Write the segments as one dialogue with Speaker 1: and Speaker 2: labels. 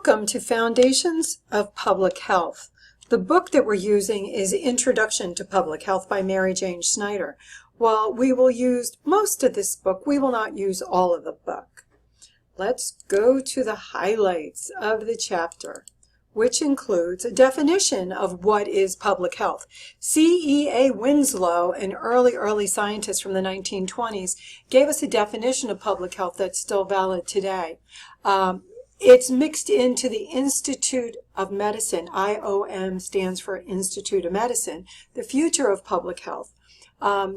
Speaker 1: Welcome to Foundations of Public Health. The book that we're using is Introduction to Public Health by Mary Jane Schneider. While we will use most of this book, we will not use all of the book. Let's go to the highlights of the chapter, which includes a definition of what is public health. C.E.A. Winslow, an early scientist from the 1920s, gave us a definition of public health that's still valid today. It's mixed into the Institute of Medicine. IOM stands for Institute of Medicine. The future of public health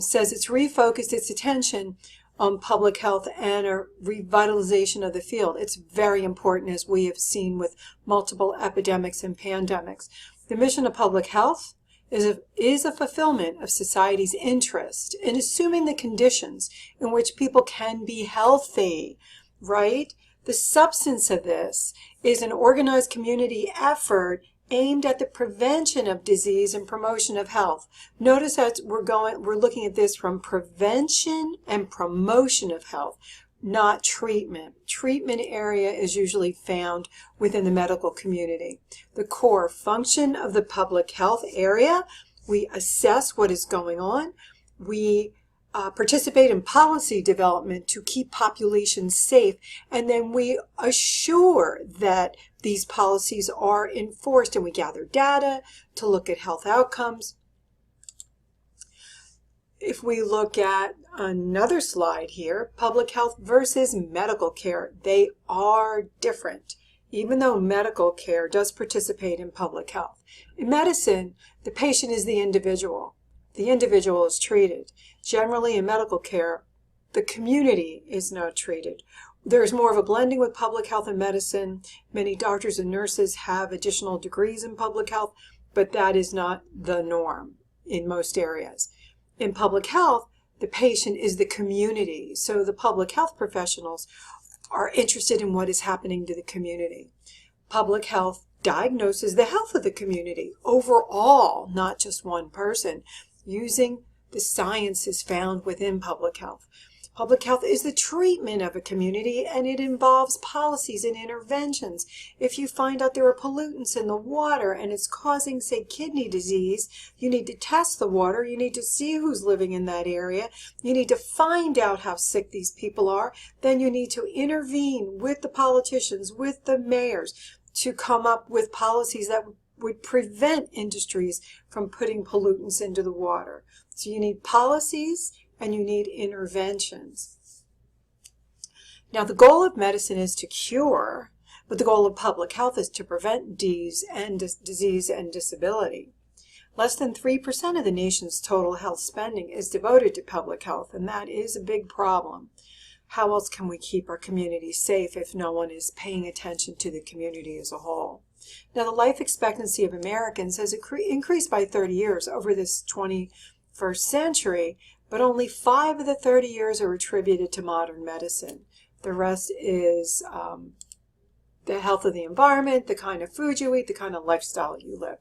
Speaker 1: says it's refocused its attention on public health and a revitalization of the field. It's very important, as we have seen with multiple epidemics and pandemics. The mission of public health is a fulfillment of society's interest in assuming the conditions in which people can be healthy, right? The substance of this is an organized community effort aimed at the prevention of disease and promotion of health. Notice that we're looking at this from prevention and promotion of health, not treatment. Treatment area is usually found within the medical community. The core function of the public health area, we assess what is going on. We participate in policy development to keep populations safe, and then we assure that these policies are enforced, and we gather data to look at health outcomes. If we look at another slide here, public health versus medical care, they are different, even though medical care does participate in public health. In medicine, the patient is the individual. The individual is treated. Generally, in medical care, the community is not treated. There's more of a blending with public health and medicine. Many doctors and nurses have additional degrees in public health, but that is not the norm in most areas. In public health, the patient is the community. So the public health professionals are interested in what is happening to the community. Public health diagnoses the health of the community overall, not just one person, using the sciences found within public health. Public health is the treatment of a community, and it involves policies and interventions. If you find out there are pollutants in the water and it's causing, say, kidney disease, you need to test the water. You need to see who's living in that area. You need to find out how sick these people are. Then you need to intervene with the politicians, with the mayors, to come up with policies that would prevent industries from putting pollutants into the water. So you need policies and you need interventions. Now, the goal of medicine is to cure, but the goal of public health is to prevent disease and disability. Less than 3% of the nation's total health spending is devoted to public health, and that is a big problem. How else can we keep our community safe if no one is paying attention to the community as a whole? Now, the life expectancy of Americans has increased by 30 years over this 21st century, but only 5 of the 30 years are attributed to modern medicine. The rest is the health of the environment, the kind of food you eat, the kind of lifestyle you live.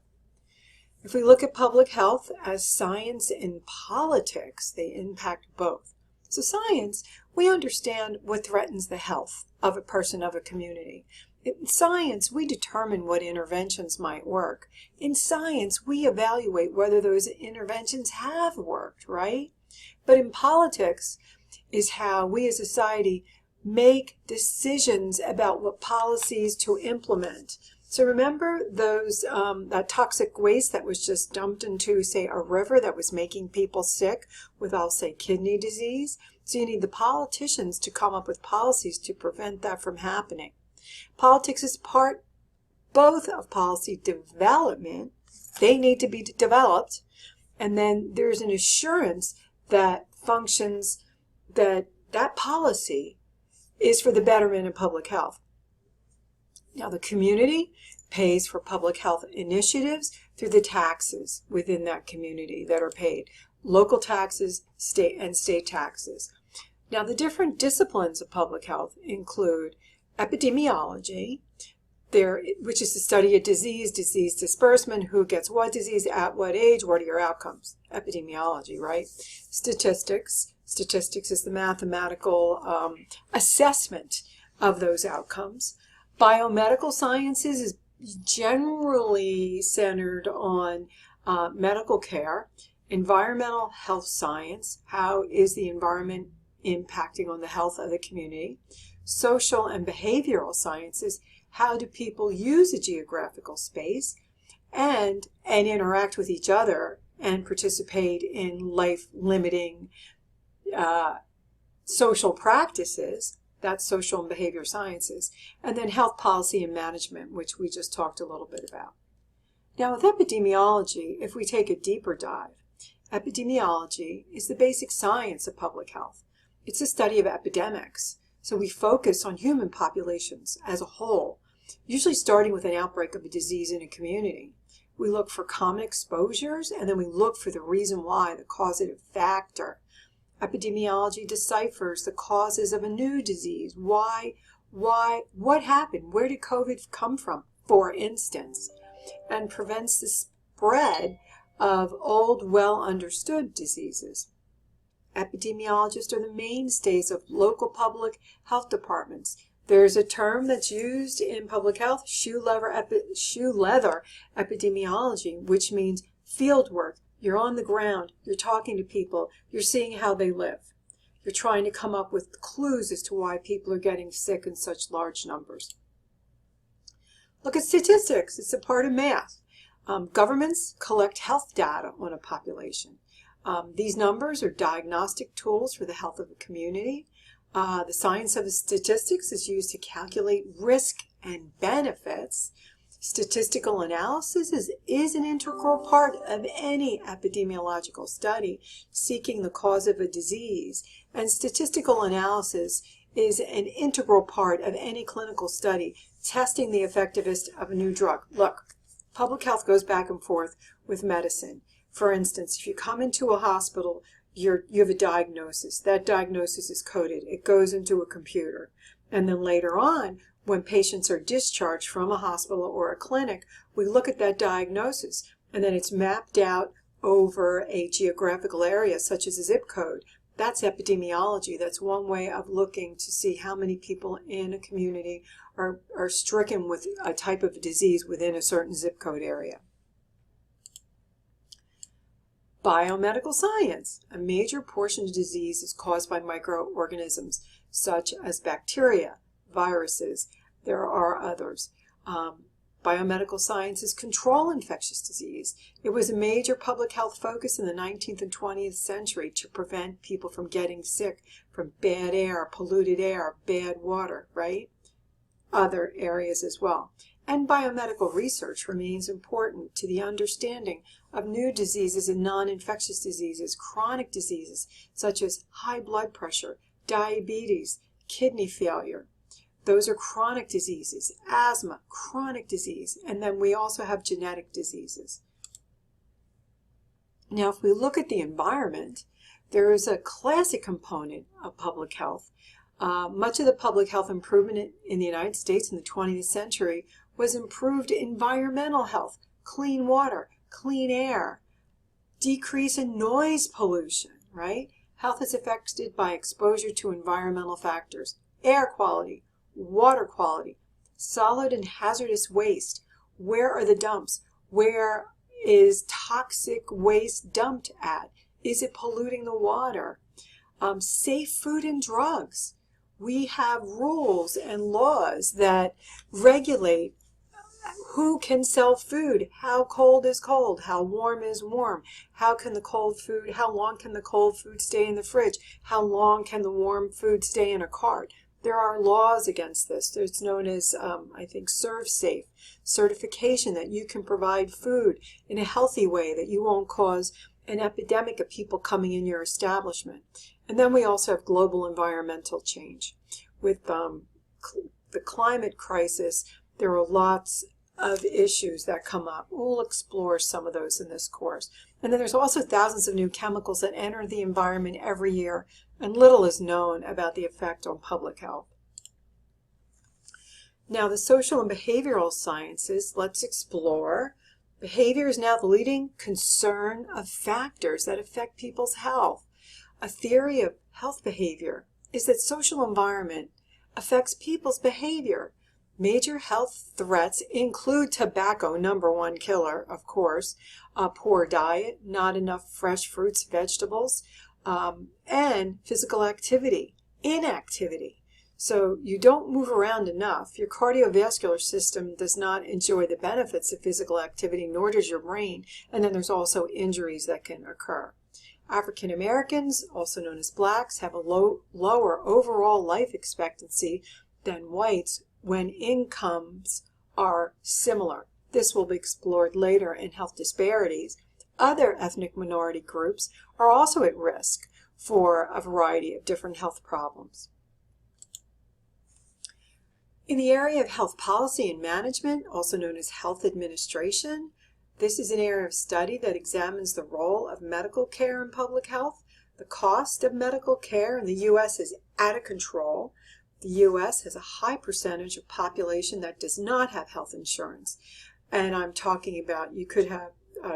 Speaker 1: If we look at public health as science and politics, they impact both. So science, we understand what threatens the health of a person, of a community. In science, we determine what interventions might work. In science, we evaluate whether those interventions have worked, right? But in politics is how we as a society make decisions about what policies to implement. So remember those that toxic waste that was just dumped into, say, a river that was making people sick with, I'll say, kidney disease? So you need the politicians to come up with policies to prevent that from happening. Politics is part both of policy development. They need to be developed. And then there's an assurance that functions that policy is for the betterment of public health. Now, the community pays for public health initiatives through the taxes within that community that are paid. Local taxes, state taxes. Now, the different disciplines of public health include epidemiology, which is the study of disease disbursement, who gets what disease, at what age, what are your outcomes. Epidemiology, right? Statistics. Statistics is the mathematical assessment of those outcomes. Biomedical sciences is generally centered on medical care. Environmental health science, how is the environment impacting on the health of the community? Social and behavioral sciences, how do people use a geographical space and interact with each other and participate in life-limiting social practices? That's social and behavior sciences. And then health policy and management, which we just talked a little bit about. Now with epidemiology, if we take a deeper dive, epidemiology is the basic science of public health. It's a study of epidemics. So we focus on human populations as a whole, usually starting with an outbreak of a disease in a community. We look for common exposures, and then we look for the reason why, the causative factor. Epidemiology deciphers the causes of a new disease. Why, what happened? Where did COVID come from, for instance? And prevents the spread of old, well-understood diseases. Epidemiologists are the mainstays of local public health departments. There's a term that's used in public health, shoe leather epidemiology, which means field work. You're on the ground, you're talking to people, you're seeing how they live. You're trying to come up with clues as to why people are getting sick in such large numbers. Look at statistics, it's a part of math. Governments collect health data on a population. These numbers are diagnostic tools for the health of a community. The science of statistics is used to calculate risk and benefits. Statistical analysis is an integral part of any epidemiological study seeking the cause of a disease. And statistical analysis is an integral part of any clinical study testing the effectiveness of a new drug. Look, public health goes back and forth with medicine. For instance, if you come into a hospital, you have a diagnosis. That diagnosis is coded. It goes into a computer. And then later on, when patients are discharged from a hospital or a clinic, we look at that diagnosis, and then it's mapped out over a geographical area, such as a zip code. That's epidemiology. That's one way of looking to see how many people in a community are stricken with a type of disease within a certain zip code area. Biomedical science. A major portion of disease is caused by microorganisms, such as bacteria, viruses. There are others. Biomedical sciences control infectious disease. It was a major public health focus in the 19th and 20th century to prevent people from getting sick from bad air, polluted air, bad water, right? Other areas as well. And biomedical research remains important to the understanding of new diseases and non-infectious diseases, chronic diseases such as high blood pressure, diabetes, kidney failure. Those are chronic diseases. Asthma, chronic disease. And then we also have genetic diseases. Now, if we look at the environment, there is a classic component of public health. Much of the public health improvement in the United States in the 20th century was improved environmental health, clean water, clean air, decrease in noise pollution, right? Health is affected by exposure to environmental factors, air quality, water quality, solid and hazardous waste. Where are the dumps? Where is toxic waste dumped at? Is it polluting the water? Safe food and drugs. We have rules and laws that regulate who can sell food, how cold is cold, how warm is warm, how long can the cold food stay in the fridge, how long can the warm food stay in a cart. There are laws against this. It's known as, I think, ServSafe, certification that you can provide food in a healthy way, that you won't cause an epidemic of people coming in your establishment. And then we also have global environmental change. With the climate crisis, there are lots of issues that come up. We'll explore some of those in this course. And then there's also thousands of new chemicals that enter the environment every year, and little is known about the effect on public health. Now, the social and behavioral sciences, let's explore. Behavior is now the leading concern of factors that affect people's health. A theory of health behavior is that social environment affects people's behavior. Major health threats include tobacco, #1 killer, of course, a poor diet, not enough fresh fruits, vegetables, and physical activity, inactivity. So you don't move around enough. Your cardiovascular system does not enjoy the benefits of physical activity, nor does your brain. And then there's also injuries that can occur. African Americans, also known as blacks, have a lower overall life expectancy than whites when incomes are similar. This will be explored later in health disparities. Other ethnic minority groups are also at risk for a variety of different health problems. In the area of health policy and management, also known as health administration, this is an area of study that examines the role of medical care in public health. The cost of medical care in the U.S. is out of control. The U.S. has a high percentage of population that does not have health insurance. And I'm talking about, you could have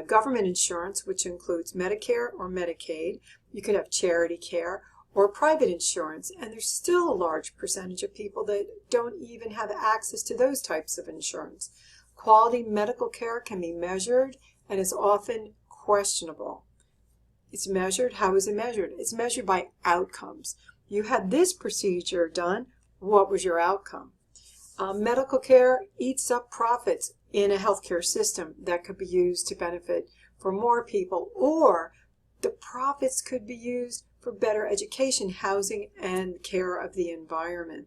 Speaker 1: government insurance, which includes Medicare or Medicaid. You could have charity care or private insurance, and there's still a large percentage of people that don't even have access to those types of insurance. Quality medical care can be measured and is often questionable. It's measured. How is it measured? It's measured by outcomes. You had this procedure done. What was your outcome? Medical care eats up profits in a healthcare system that could be used to benefit for more people, or the profits could be used for better education, housing, and care of the environment.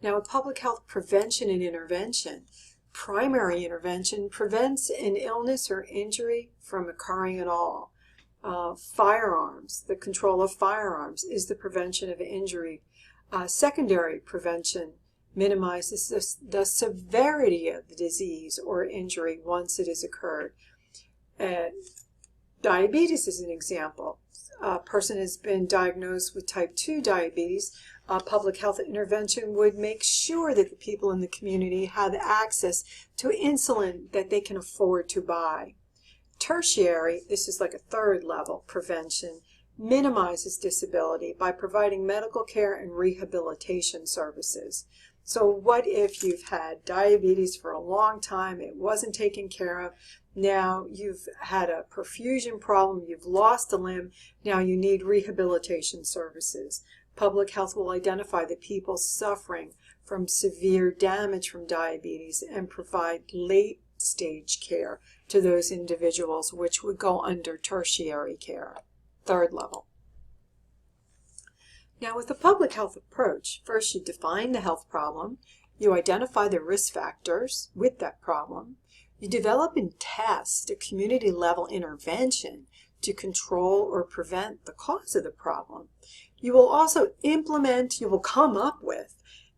Speaker 1: Now, with public health prevention and intervention, primary intervention prevents an illness or injury from occurring at all. Firearms, the control of firearms is the prevention of injury. Secondary prevention minimizes the severity of the disease or injury once it has occurred. Diabetes is an example. A person has been diagnosed with type 2 diabetes. Public health intervention would make sure that the people in the community have access to insulin that they can afford to buy. Tertiary, this is like a third level prevention, minimizes disability by providing medical care and rehabilitation services. So what if you've had diabetes for a long time, it wasn't taken care of, now you've had a perfusion problem, you've lost a limb, now you need rehabilitation services. Public health will identify the people suffering from severe damage from diabetes and provide late-stage care to those individuals, which would go under tertiary care, third level. Now, with the public health approach, first you define the health problem, you identify the risk factors with that problem, you develop and test a community-level intervention to control or prevent the cause of the problem. You will also implement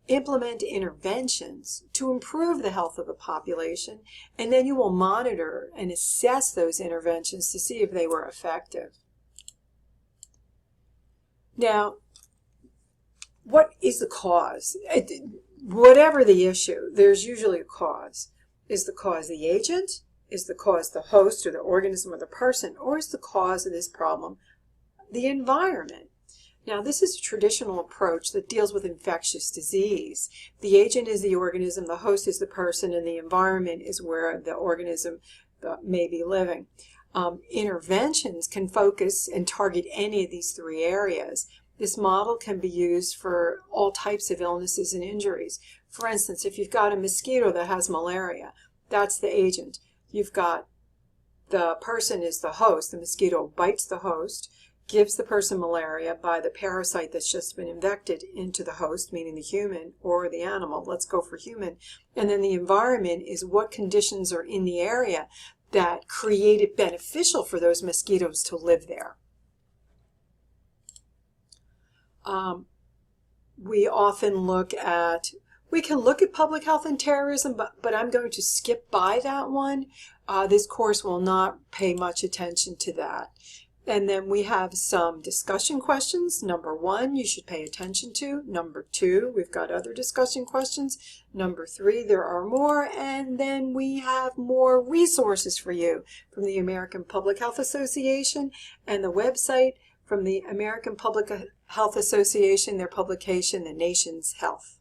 Speaker 1: interventions to improve the health of the population, and then you will monitor and assess those interventions to see if they were effective. Now, what is the cause? Whatever the issue, there's usually a cause. Is the cause the agent? Is the cause the host or the organism or the person? Or is the cause of this problem the environment? Now, this is a traditional approach that deals with infectious disease. The agent is the organism, the host is the person, and the environment is where the organism may be living. Interventions can focus and target any of these three areas. This model can be used for all types of illnesses and injuries. For instance, if you've got a mosquito that has malaria, that's the agent. You've got the person is the host. The mosquito bites the host, gives the person malaria by the parasite that's just been infected into the host, meaning the human or the animal. Let's go for human. And then the environment is what conditions are in the area that create it beneficial for those mosquitoes to live there. We can look at public health and terrorism, but I'm going to skip by that one. This course will not pay much attention to that. And then we have some discussion questions. Number 1, you should pay attention to. Number 2, we've got other discussion questions. Number 3, there are more. And then we have more resources for you from the American Public Health Association and the website from the American Public Health Association, their publication, The Nation's Health.